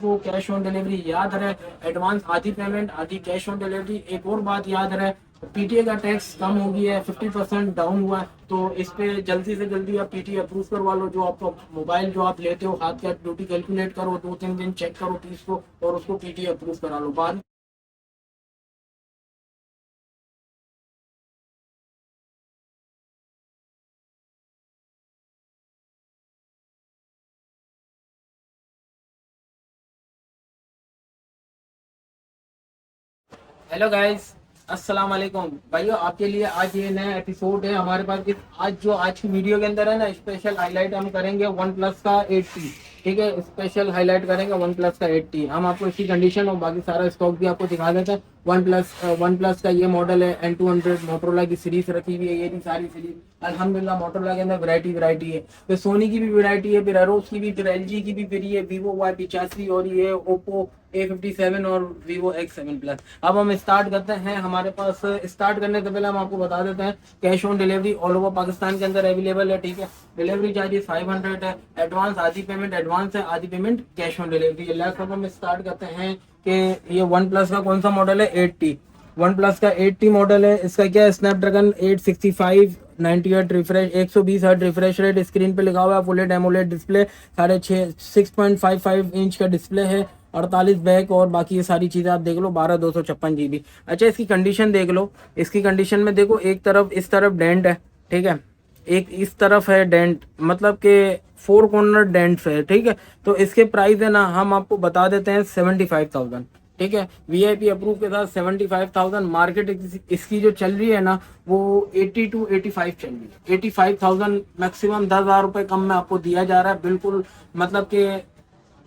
वो cash on delivery याद रहे, एडवांस आधी पेमेंट आधी कैश ऑन डिलीवरी। एक और बात याद रहे, पीटीए का टैक्स कम हो गया है, 50% डाउन हुआ है, तो इस पे जल्दी से जल्दी आप पीटीए अप्रूव करवा लो। जो आपको मोबाइल जो आप लेते हो, हाथ का ड्यूटी कैलकुलेट करो, 2-3 दिन चेक करो फीस को और उसको पीटीए अप्रूव करा लो। बाद हेलो गाइस, अस्सलाम वालेकुम भाइयों। आपके लिए आज ये नया एपिसोड है हमारे पास। आज की वीडियो के अंदर है ना, स्पेशल हाईलाइट हम करेंगे वन प्लस का 8T। ठीक है, स्पेशल हाईलाइट करेंगे वन प्लस का 8T। हम आपको इसकी कंडीशन और बाकी सारा स्टॉक भी आपको दिखा देते हैं। वन प्लस का ये मॉडल है N200 मोटरोला की सीरीज रखी हुई है। ये भी सारी सीरीज अल्हम्दुलिल्लाह मोटरोला के अंदर वैरायटी है। फिर सोनी की भी वैरायटी है, फिर एरोस की भी, फिर एलजी की भी, फिर ये वीवो Y85 और ये ओप्पो A57 और वीवो X7 प्लस। अब हम स्टार्ट करते हैं। हमारे पास स्टार्ट करने से पहले हम आपको बता देते हैं, cash on delivery all over Pakistan के अंदर अवेलेबल है। ठीक है, डिलीवरी चार्जेस 500 है। एडवांस आधी पेमेंट एडवांस है, आधी पेमेंट कैश ऑन डिलीवरी है। लास्ट अब हम स्टार्ट करते हैं कि ये वन प्लस का कौन सा मॉडल है, 8T। वन प्लस का 8T मॉडल है। इसका क्या है, Snapdragon 865 98 refresh, 120 hertz refresh rate. Screen पे लिखा हुआ है फुल एमोलेड डिस्प्ले, 6.55 इंच का डिस्प्ले है। 48 बैक और बाकी ये सारी चीज़ें आप देख लो, 12 256 GB। अच्छा, इसकी कंडीशन देख लो। इसकी कंडीशन में देखो, एक तरफ इस तरफ डेंट है, ठीक है, एक इस तरफ है डेंट, मतलब कि 4 कॉर्नर डेंट्स है। ठीक है, तो इसके प्राइस है ना, हम आपको बता देते हैं 75,000। ठीक है, वीआईपी अप्रूव के साथ 75,000। मार्केट इसकी जो चल रही है ना, वो 80 to 85 चल रही है। 85,000 मैक्सिमम 10,000 रुपये कम में आपको दिया जा रहा है। बिल्कुल मतलब कि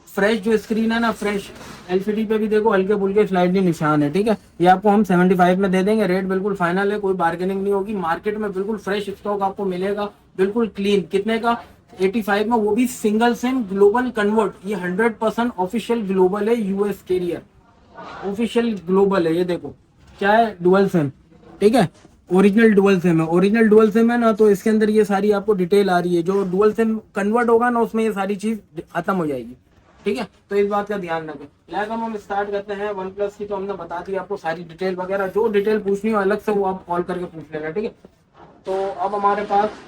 फ्रेश जो स्क्रीन है ना, फ्रेश एलसीडी पे भी देखो हल्के फुल्के स्लाइडली निशान है। ठीक है, ये आपको हम 75 में दे देंगे। रेट बिल्कुल फाइनल है, कोई बार्गेनिंग नहीं होगी। मार्केट में बिल्कुल फ्रेश स्टॉक आपको मिलेगा, बिल्कुल क्लीन। कितने का, 85 में, वो भी सिंगल सिम ग्लोबल कन्वर्ट। ये 100% ऑफिशियल ग्लोबल है, यूएस कैरियर ऑफिशियल ग्लोबल है। ये देखो क्या है, डुअल सिम। ठीक है, ओरिजिनल डुअल सिम है। ओरिजिनल डुअल सिम है ना, तो इसके अंदर ये सारी आपको डिटेल आ रही है। जो डुअल सिम कन्वर्ट होगा ना, उसमें ये सारी चीज खत्म हो जाएगी। ठीक है, तो इस बात का ध्यान रखें। लाइक हम स्टार्ट करते हैं। वन प्लस की तो हमने बता दी आपको सारी डिटेल वगैरह। जो डिटेल पूछनी हो अलग से वो आप कॉल करके पूछ लेना। ठीक है, तो अब हमारे पास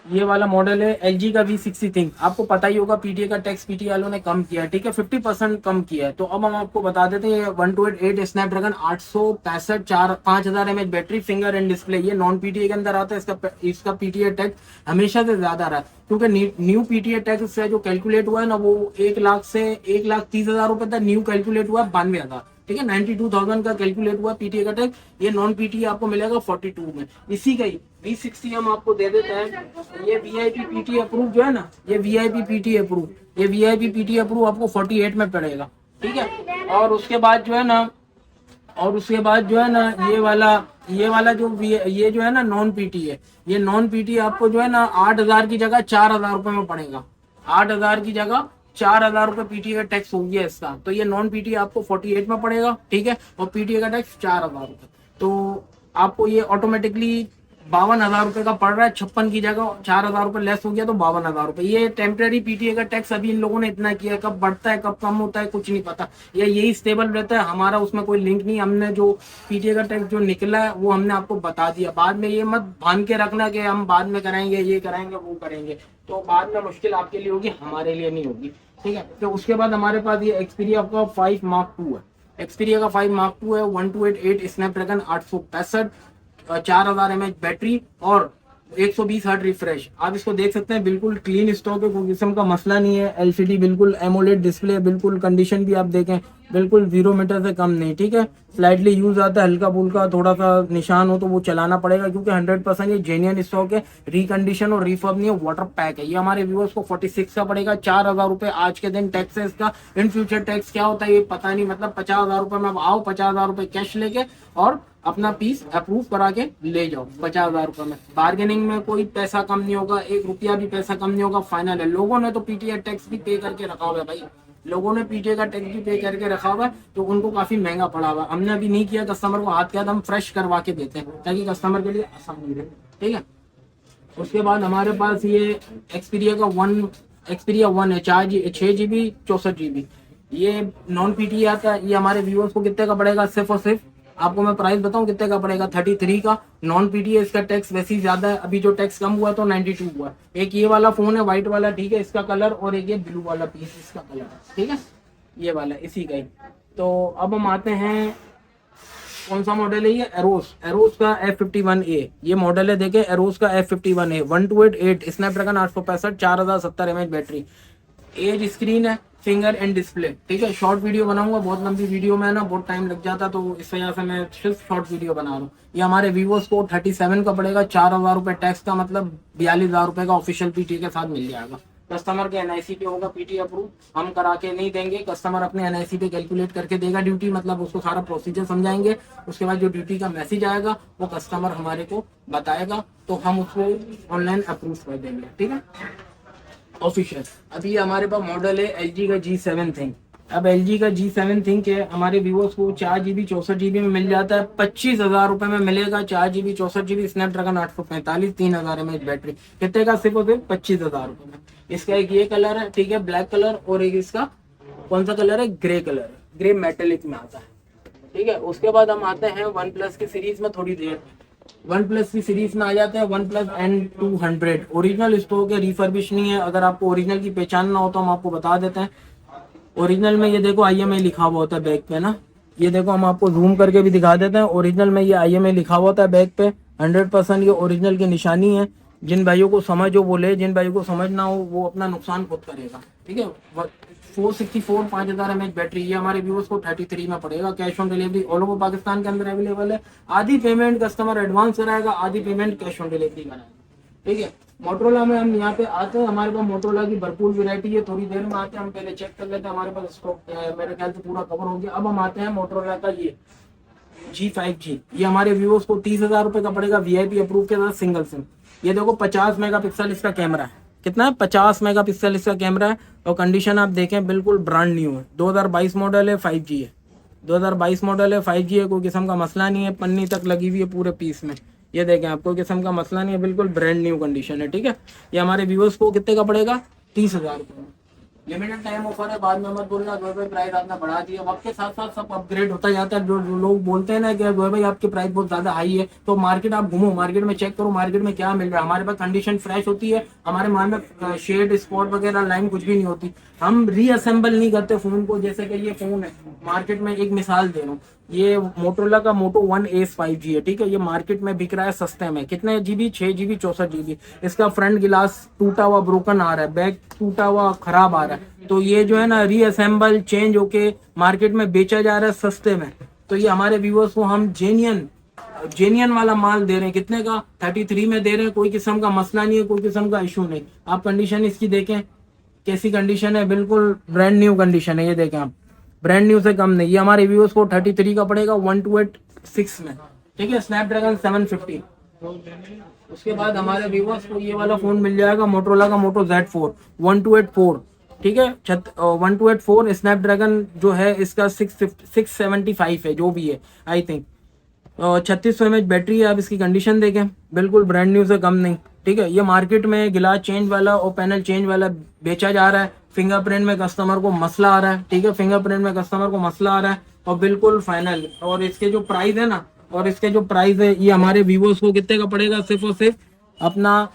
ये वाला मॉडल है एलजी का V60 थिंक। आपको पता ही होगा पीटीए का टैक्स पीटीए वालों ने कम किया है। ठीक है, 50% कम किया है। तो अब हम आपको बता देते हैं, 128 Snapdragon 865 5000 mAh battery, finger and display. ये नॉन पीटीए के अंदर आता है। इसका पीटीए टैक्स हमेशा से ज्यादा रहा है, क्योंकि न्यू पीटीए टैक्स से जो कैलकुलेट हुआ है ना, वो 1 लाख से 1,30,000 रुपए तक न्यू कैलकुलेट हुआ है, 92,000। ठीक है, 92,000 का कैलकुलेट हुआ पीटीए का टैक्स। ये नॉन पीटीए आपको मिलेगा 42 में। इसी का ही V60 हम आपको दे देते हैं। ये वीआईपी पीटीए अप्रूव जो है ना, ये वीआईपी पीटीए अप्रूव आपको 48 में पड़ेगा। ठीक है, और उसके बाद जो है ना, ये वाला ये जो है ना नॉन पीटीए, ये नॉन पीटीए आपको जो है ना 8,000 की जगह 4,000 रुपए में पड़ेगा। 8,000 की जगह 4,000 रुपए पीटीए का टैक्स हो गया इसका। तो ये नॉन पीटीए आपको 48 में पड़ेगा। ठीक है, और पीटीए का टैक्स 4,000 रुपए। तो आपको ये ऑटोमेटिकली 52,000 रुपए का पड़ रहा है। 56 की जगह 4,000 रुपए लेस हो गया, तो 52,000 रुपए। ये टेम्परेरी पीटीए का टैक्स अभी इन लोगों ने इतना किया, कब बढ़ता है कब कम होता है कुछ नहीं पता। ये यही स्टेबल रहता है, हमारा उसमें कोई लिंक नहीं। हमने जो पीटीए का टैक्स जो निकला है वो हमने आपको बता दिया। बाद में ये मत भान के रखना कि हम बाद में कराएंगे, ये कराएंगे वो करेंगे, तो बाद में मुश्किल आपके लिए होगी, हमारे लिए नहीं होगी। ठीक है, तो उसके बाद हमारे पास ये एक्सपीरिया का 5 Mark II है। एक्सपीरिया का 5 Mark II है, 1288 स्नैपड्रैगन 865, 4,000 mAh बैटरी और 120 हर्ट्ज रिफ्रेश। आप इसको देख सकते हैं, बिल्कुल क्लीन स्टॉक है, कोई किस्म का मसला नहीं है। एलसीडी बिल्कुल एमोलेड डिस्प्ले, बिल्कुल कंडीशन भी आप देखें बिल्कुल 0 मीटर से कम नहीं। ठीक है, स्लाइटली यूज आता है, हल्का फुल्का थोड़ा सा निशान हो तो वो चलाना पड़ेगा, क्योंकि 100% ये जेन्युइन स्टॉक है, रिकंडीशन और रिफर्ब नहीं है, वाटर पैक है। ये हमारे व्यूअर्स को 46 का पड़ेगा, 4,000 रुपए आज के दिन टैक्स है इसका। इन फ्यूचर टैक्स क्या होता है ये पता नहीं, मतलब 50,000 रुपए में आओ, 50,000 रुपए कैश लेके और अपना पीस अप्रूव करा के ले जाओ 50,000 रुपए में। बार्गेनिंग में कोई पैसा कम नहीं होगा, 1 रुपया भी पैसा कम नहीं होगा, फाइनल है। लोगों ने तो पीटीए टैक्स भी पे करके रखा हुआ है भाई, लोगों ने पीटीए का टैक्स भी पे करके रखा हुआ है, तो उनको काफी महंगा पड़ा हुआ। हमने अभी नहीं किया, कस्टमर को हाथ के हाथ हम फ्रेश करवा के देते हैं, ताकि कस्टमर के लिए आसानी रहे। ठीक है, उसके बाद हमारे पास ये एक्सपीरिया 1 है, 6 GB 64 GB। ये नॉन पीटी आता है, ये हमारे व्यूअर्स को कितने का पड़ेगा, सिर्फ और सिर्फ आपको मैं प्राइस बताऊं कितने का पड़ेगा, 33 का। नॉन पीटी है, इसका टैक्स वैसे ही ज्यादा है, अभी जो टैक्स कम हुआ तो 92 हुआ। एक ये वाला फोन है व्हाइट वाला, ठीक है, इसका कलर, और एक ये ब्लू वाला पीस इसका कलर है, ठीक है, ये वाला इसी का ही। तो अब हम आते हैं, कौन सा मॉडल है ये, एरोस, एरोस का F51A ये मॉडल है, देखे एरोस का F51A 1288 Snapdragon 865 4070 mAh battery, edge screen है, फिंगर एंड डिस्प्ले, ठीक है। शॉर्ट वीडियो बनाऊंगा, बहुत लंबी वीडियो में ना बहुत टाइम लग जाता, तो इस वजह से मैं सिर्फ शॉर्ट वीडियो बना रहा हूँ। ये हमारे वीवोस को 37 का पड़ेगा, 4000 रुपये टैक्स का, मतलब 42,000 रुपये का ऑफिशियल पीटी के साथ मिल जाएगा। कस्टमर के एनआईसी पे होगा पीटी अप्रूव, हम करा के नहीं देंगे, कस्टमर अपने एनआईसी पे कैलकुलेट करके देगा ड्यूटी, मतलब उसको सारा प्रोसीजर समझाएंगे, उसके बाद जो ड्यूटी का मैसेज आएगा वो कस्टमर हमारे को बताएगा, तो हम उसको ऑनलाइन अप्रूव कर देंगे, ठीक है, ऑफिशियल। अभी हमारे पास मॉडल है LG का G7 थिंक। अब LG का G7 थिंक है, हमारे व्यूअर्स को 4GB 64GB में मिल जाता है, 25,000 रुपए में मिलेगा। 4GB 64GB Snapdragon 845 3000 mAh battery, कितने का, सिर्फ और सिर्फ 25,000 रुपए में। इसका एक ये कलर है, ठीक है, ब्लैक कलर, और एक इसका कौन सा कलर है, ग्रे कलर, ग्रे मेटेलिक में आता है, ठीक है। उसके बाद हम आते हैं वन प्लस की सीरीज में, थोड़ी देर वन प्लस की सीरीज में आ जाते हैं। One plus N200 original stock है, रिफर्बिश नहीं है। अगर आपको ओरिजिनल की पहचान ना हो तो हम आपको बता देते हैं। ओरिजिनल में ये देखो IMEI लिखा हुआ होता है बैक पे ना, ये देखो हम आपको जूम करके भी दिखा देते हैं। ओरिजिनल में ये IMEI लिखा हुआ होता है बैक पे, 100% ये ओरिजिनल की निशानी है। जिन भाइयों को समझ हो वो ले, जिन भाइयों को समझ ना हो वो अपना नुकसान खुद करेगा, ठीक है। 464 5000 mAh बैटरी, ये हमारे व्यूअर्स को 33 में पड़ेगा। Cash on delivery all over Pakistan के अंदर अवेलेबल है। आधी पेमेंट कस्टमर एडवांस कराएगा, आधी पेमेंट कैश ऑन डिलीवरी कराएगा, ठीक है। मोटरोला में हम यहाँ पे आते हैं, हमारे पास मोटरोला की भरपूर वैरायटी है, थोड़ी देर में आते हैं, हम पहले चेक कर लेते हैं हमारे पास स्टॉक मेरे ख्याल से पूरा कवर हो गया। अब हम आते हैं मोटरोला का ये G5G, ये हमारे व्यूअर्स को 30,000 रुपए का पड़ेगा, VIP अप्रूव के साथ सिंगल सिम। ये देखो 50 मेगापिक्सल इसका कैमरा है, कितना है, 50 मेगापिक्सल इसका कैमरा है, और कंडीशन आप देखें बिल्कुल ब्रांड न्यू है। 2022 मॉडल है, 5G है, 2022 मॉडल है, 5G है, कोई किस्म का मसला नहीं है, पन्नी तक लगी हुई है पूरे पीस में, ये देखें आप, कोई किस्म का मसला नहीं है, बिल्कुल ब्रांड न्यू कंडीशन है, ठीक है। ये हमारे व्यूअर्स को कितने का पड़ेगा, 30,000 रुपये में। लिमिटेड टाइम ऑफर है, बाद में मत बोलना गोय भाई प्राइस आपने बढ़ा दिया। वक्त के साथ साथ सब अपग्रेड होता जाता है। जो लोग बोलते हैं ना कि गोय भाई आपकी प्राइस बहुत ज्यादा हाई है, तो मार्केट आप घूमो, मार्केट में चेक करो मार्केट में क्या मिल रहा है। हमारे पास कंडीशन फ्रेश होती है, हमारे माल में शेड स्पॉट वगैरह लाइन कुछ भी नहीं होती। हम रीअसेंबल नहीं करते फोन को, जैसे कि ये फोन है मार्केट में, एक मिसाल दे रहा हूँ, ये मोटरोला का मोटो 1S 5G है, ठीक है। ये मार्केट में बिक रहा है सस्ते में, कितने GB, 6GB 64GB। इसका फ्रंट गिलास टूटा हुआ ब्रोकन आ रहा है, बैक टूटा हुआ खराब आ रहा है, तो ये जो है ना रीअसेंबल चेंज होके मार्केट में बेचा जा रहा है सस्ते में। तो ये हमारे व्यूअर्स को हम जेन्युइन वाला माल दे रहे हैं, कितने का, 33 में दे रहे हैं। कोई किस्म का मसला नहीं है, कोई किस्म का इशू नहीं। आप कंडीशन इसकी देखें कैसी कंडीशन है, बिल्कुल ब्रांड न्यू कंडीशन है, ये देखें आप, ब्रांड न्यू से कम नहीं। ये हमारे व्यूअर्स को 33 का पड़ेगा 1286 में, ठीक है, स्नैपड्रैगन 750। उसके बाद हमारे व्यूअर्स को ये वाला फोन मिल जाएगा, मोटरोला का मोटो Z4 1284, ठीक है, 1284 स्नैपड्रैगन जो है इसका 675 है, जो भी है आई थिंक, 3600 mAh बैटरी है। आप इसकी कंडीशन देखें, बिल्कुल ब्रांड न्यू से कम नहीं, ठीक है। ये मार्केट में गिलास चेंज वाला और पैनल चेंज वाला बेचा जा रहा है। फिंगरप्रिंट में कस्टमर को मसला आ रहा है, ठीक है, फिंगरप्रिंट में कस्टमर को मसला आ रहा है, और बिल्कुल फाइनल। और इसके जो प्राइस है ना, ये हमारे व्यूअर्स को कितने का पड़ेगा, सिर्फ और सिर्फ अपना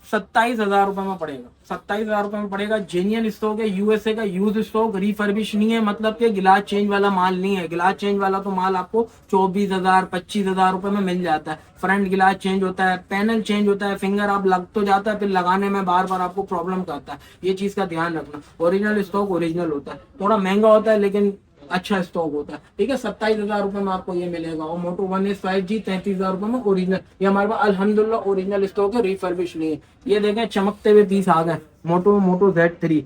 27,000 रुपए में पड़ेगा, 27,000 रुपए में पड़ेगा। जेन्युइन स्टॉक है, USA का यूज स्टॉक, रिफर्बिश नहीं है, मतलब कि गिलास चेंज वाला माल नहीं है। गिलास चेंज वाला तो माल आपको 24,000 25,000 रुपए में मिल जाता है। फ्रंट गिलास चेंज होता है, पैनल चेंज होता है, फिंगर आप लग तो जाता है, फिर लगाने में बार बार आपको प्रॉब्लम करता है, ये चीज का ध्यान रखना। ओरिजिनल स्टॉक ओरिजिनल होता है, थोड़ा महंगा होता है लेकिन अच्छा स्टॉक होता है, ठीक है। 27,000 रुपए में आपको ये मिलेगा। और मोटो 1S 5G 33,000 रुपए में ओरिजिनल, ये हमारे पास अल्हम्दुलिल्लाह ओरिजिनल स्टॉक है, रिफर्बिश नहीं है। ये देखें चमकते हुए पीस आ गए, मोटो Z3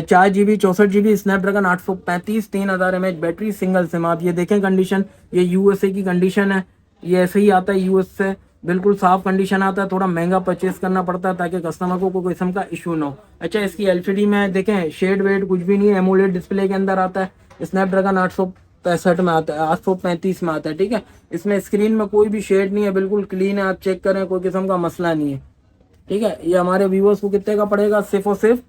4GB 64GB Snapdragon 835 3000 mAh battery, single SIM. आप ये देखें कंडीशन, ये USA की कंडीशन है, ये ऐसे ही आता है US से, बिल्कुल साफ कंडीशन आता है। थोड़ा महंगा परचेस करना पड़ता है ताकि कस्टमर को कोई किस्म का इशू ना हो। अच्छा, इसकी LCD में देखें शेड वेड कुछ भी नहीं है, एमोलेड डिस्प्ले के अंदर आता है। स्नैपड्रैगन 865 में आता है, 835 में आता है, ठीक है। इसमें स्क्रीन में कोई भी शेड नहीं है, बिल्कुल क्लीन है, आप चेक करें, कोई किस्म का मसला नहीं है, ठीक है। ये हमारे व्यूअर्स को कितने का पड़ेगा, सिर्फ और सिर्फ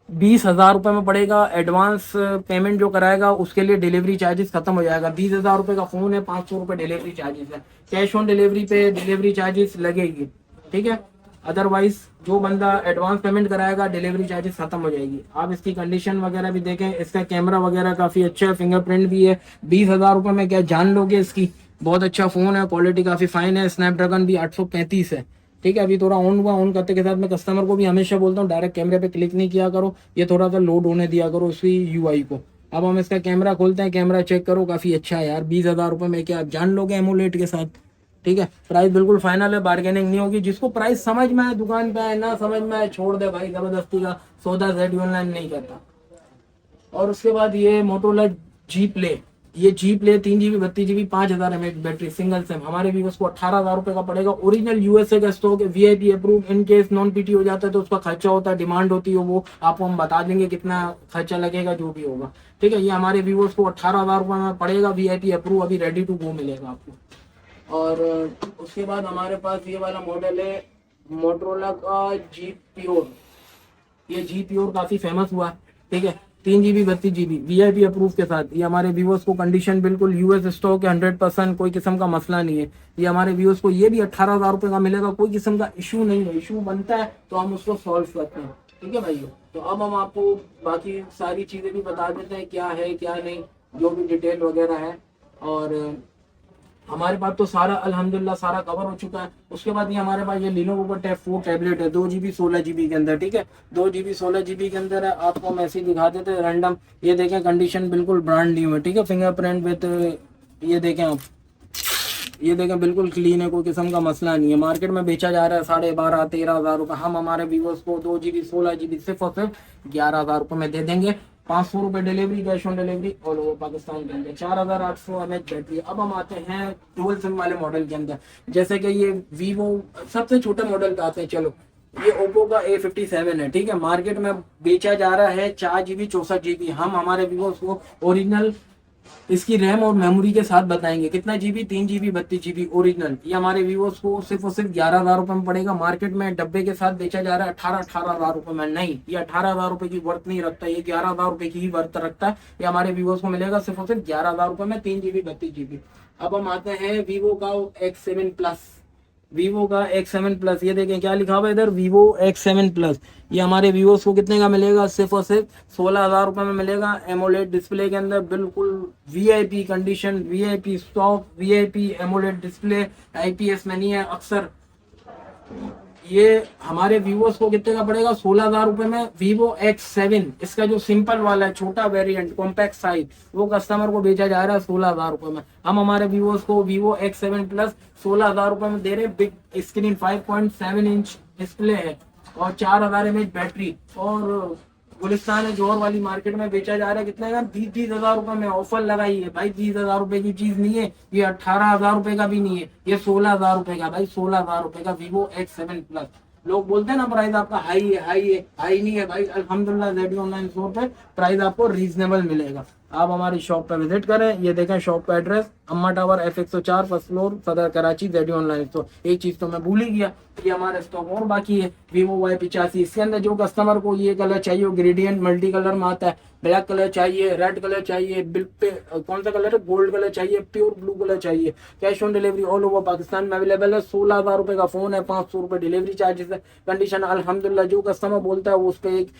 20,000 रुपये में पड़ेगा। एडवांस पेमेंट जो कराएगा उसके लिए डिलीवरी चार्जेस खत्म हो जाएगा। 20,000 रुपये का फ़ोन है, 500 रुपये डिलीवरी चार्जेस है। कैश ऑन डिलीवरी पे डिलीवरी चार्जेस लगेगी, ठीक है। अदरवाइज जो बंदा एडवांस पेमेंट कराएगा डिलीवरी चार्जेस खत्म हो जाएगी। आप इसकी कंडीशन वगैरह भी देखें, इसका कैमरा वगैरह काफ़ी अच्छा है, फिंगरप्रिंट भी है। 20,000 रुपये में क्या जान लोगे इसकी। बहुत अच्छा फ़ोन है, क्वालिटी काफ़ी फाइन है। स्नैपड्रैगन भी 835 है, ठीक है। अभी थोड़ा ऑन हुआ, ऑन करते के साथ मैं कस्टमर को भी हमेशा बोलता हूँ डायरेक्ट कैमरे पे क्लिक नहीं किया करो, ये थोड़ा सा लोड होने दिया करो उसकी यूआई को। अब हम इसका कैमरा खोलते हैं, कैमरा चेक करो, काफ़ी अच्छा है यार। 20,000 रुपये में क्या आप जान लोगे एमोलेड के साथ, ठीक है। प्राइस बिल्कुल फाइनल है, बार्गेनिंग नहीं होगी। जिसको प्राइस समझ में आए दुकान पे आए, ना समझ में आए छोड़ दे भाई, जबरदस्ती का सौदा ZD ऑनलाइन नहीं करता। और उसके बाद ये मोटोरोला जी प्ले, ये G Play 3 GB 32 GB 5,000 mAh battery single SIM, हमारे व्यूअर्स को 18,000 रुपये का पड़ेगा। ओरिजिनल यूएसए का स्टॉक है, VIP अप्रूव। इन केस नॉन पीटी हो जाता है तो उसका खर्चा होता है, डिमांड होती है, वो आपको हम बता देंगे कितना खर्चा लगेगा, जो भी होगा, ठीक है। ये हमारे व्यूअर्स को 18,000 रुपये में पड़ेगा, VIP अप्रूव, अभी रेडी टू गो मिलेगा आपको। और उसके बाद हमारे पास ये वाला मॉडल है मोटरोला का जी प्योर। ये जी प्योर काफी फेमस हुआ, ठीक है। 3 GB 32 GB VIP अप्रूव के साथ। ये हमारे व्यूअर्स को कंडीशन बिल्कुल यूएस स्टॉक है, 100%, कोई किस्म का मसला नहीं है। ये हमारे व्यूअर्स को ये भी 18,000 रुपये का मिलेगा, कोई किस्म का इशू नहीं है। इशू बनता है तो हम उसको सॉल्व करते हैं, ठीक है भाइयों। तो अब हम आपको बाकी सारी चीजें भी बता देते हैं, क्या है क्या नहीं, जो भी डिटेल वगैरह है। और हमारे पास तो सारा अल्हम्दुलिल्लाह सारा कवर हो चुका है। उसके बाद ये हमारे पास ये Lenovo का टैब 4 टैबलेट है, 2 GB 16 GB के अंदर, ठीक है। 2 GB 16 GB के अंदर है। आपको हम ऐसे ही दिखा देते हैं रैंडम। ये देखें कंडीशन बिल्कुल ब्रांड न्यू है, ठीक है। फिंगरप्रिंट विद, ये देखें आप, ये देखें बिल्कुल क्लीन है, कोई किस्म का मसला नहीं है। मार्केट में बेचा जा रहा है 12,500 13,000 रुपये। हम हमारे व्यूअर्स को 2 GB 16 GB सिर्फ और सिर्फ 11,000 रुपये में दे देंगे। 500 रुपये delivery, cash on delivery all over Pakistan के अंदर। 4,800 mAh बैटरी। अब हम आते हैं डुअल सिम वाले मॉडल के अंदर, जैसे कि ये वीवो सबसे छोटे मॉडल पे आते हैं। चलो, ये ओप्पो का A57 है, ठीक है। मार्केट में बेचा जा रहा है 4 GB 64 GB। हम हमारे व्यूअर्स को ओरिजिनल इसकी रैम और मेमोरी के साथ बताएंगे कितना GB, 3 GB 32 GB ओरिजिनल। ये हमारे व्यूअर्स को सिर्फ और सिर्फ 11,000 रुपये में पड़ेगा। मार्केट में डब्बे के साथ बेचा जा रहा है 18,000 रुपये में। नहीं, ये 18,000 रुपये की वर्थ नहीं रखता, ये 11,000 रुपये की ही वर्थ रखता है। ये हमारे व्यूअर्स को मिलेगा सिर्फ और सिर्फ 11,000 रुपये में, 3 GB 32 GB। अब हम आते हैं वीवो का X7 प्लस। वीवो का X7 प्लस, ये देखें क्या लिखा हुआ है इधर, वीवो X7 प्लस। ये हमारे व्यूअर्स को कितने का मिलेगा, सिर्फ और सिर्फ 16,000 रुपये में मिलेगा। एमोलेड डिस्प्ले के अंदर बिल्कुल VIP condition, VIP stock, VIP AMOLED display, IPS में नहीं है अक्सर। ये हमारे व्यूअर्स को कितने का पड़ेगा, 16,000 रुपये में Vivo X7। इसका जो सिंपल वाला है, छोटा वेरिएंट, कॉम्पैक्ट साइज, वो कस्टमर को बेचा जा रहा है 16,000 रुपये में। हम हमारे व्यूअर्स को Vivo X7 प्लस 16,000 रुपये में दे रहे हैं। बिग स्क्रीन 5.7 इंच डिस्प्ले है और 4,000 mAh बैटरी। और गुलिस्तान है जोहर वाली मार्केट में बेचा जा रहा है कितने का, 20,000 रुपये में। ऑफर लगाई है भाई, 20,000 रुपये की चीज नहीं है ये, 18,000 रुपये का भी नहीं है ये, 16,000 रुपये का भाई, 16,000 रुपये का Vivo X7 प्लस। लोग बोलते हैं ना प्राइस आपका हाई है, हाई है, हाई नहीं है भाई। अल्हम्दुलिल्लाह ZD ऑनलाइन स्टोर पे प्राइस आपको रीजनेबल मिलेगा। आप हमारी शॉप पे विजिट करें। ये देखें शॉप का एड्रेस, अम्मा टावर F104 फर्स्ट फ्लोर, सदर कराची, ZD ऑनलाइन स्टोर। एक चीज तो मैं भूल ही गया, ये हमारे स्टॉक और बाकी है Vivo Y85। इसके अंदर जो कस्टमर को ये कलर चाहिए, ग्रेडियंट मल्टी कलर में आता है, ब्लैक कलर चाहिए, रेड कलर चाहिए, बिल पे कौन सा कलर है, गोल्ड कलर चाहिए, प्योर ब्लू कलर चाहिए, cash on delivery all over Pakistan में अवेलेबल है। 16,000 रुपये का फोन है, 500 रुपये डिलीवरी चार्जेस है। कंडीशन अल्हम्दुलिल्लाह, जो कस्टमर बोलता है वो उस पर एक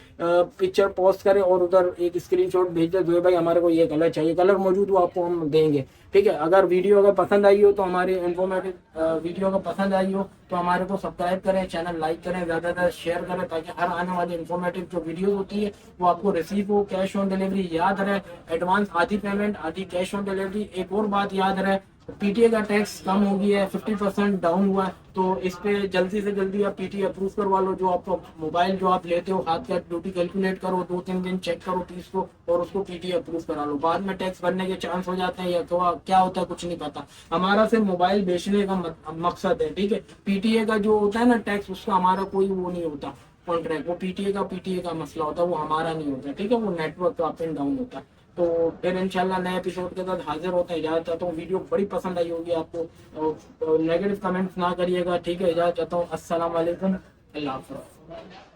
पिक्चर पोस्ट करे और उधर एक स्क्रीनशॉट भेज दे, जो भाई हमारे को ये कलर चाहिए, कलर मौजूद हो आपको हम देंगे, ठीक है। अगर वीडियो अगर पसंद आई हो तो हमारे इन्फॉर्मेटिव वीडियो अगर पसंद आई हो तो हमारे को सब्सक्राइब करें, चैनल लाइक करें, ज़्यादा से ज़्यादा शेयर करें, ताकि हर आने वाली इन्फॉर्मेटिव जो वीडियो होती है वो आपको रिसीव हो। कैश ऑन डिलीवरी याद रहे, एडवांस आधी पेमेंट आधी कैश ऑन डिलीवरी। एक और बात याद रहे, PTA का टैक्स कम हो गया है, 50% डाउन हुआ है, तो इस पे जल्दी से जल्दी आप PTA अप्रूव करवा लो। जो आपको मोबाइल जो आप लेते हो, हाथ का ड्यूटी कैलकुलेट करो, 2-3 दिन चेक करो 30 को, और उसको PTA अप्रूव करा लो। बाद में टैक्स भरने के चांस हो जाते हैं या तो क्या होता है कुछ नहीं पता। हमारा सिर्फ मोबाइल बेचने का मकसद है, ठीक है। PTA का जो होता है ना टैक्स, उसका हमारा कोई वो नहीं होता कॉन्ट्रैक्ट, वो PTA का मसला होता है, वो हमारा नहीं होता, ठीक है। वो नेटवर्क का अप एंड डाउन होता है। तो फिर इंशाल्लाह नए एपिसोड के साथ हाजिर होते हैं। इजाज़त चाहता हूँ, वीडियो बड़ी पसंद आई होगी आपको, नेगेटिव कमेंट्स ना करिएगा, ठीक है। इजाज़त चाहता हूँ, अस्सलाम वालेकुम, अल्लाह हाफ़िज़।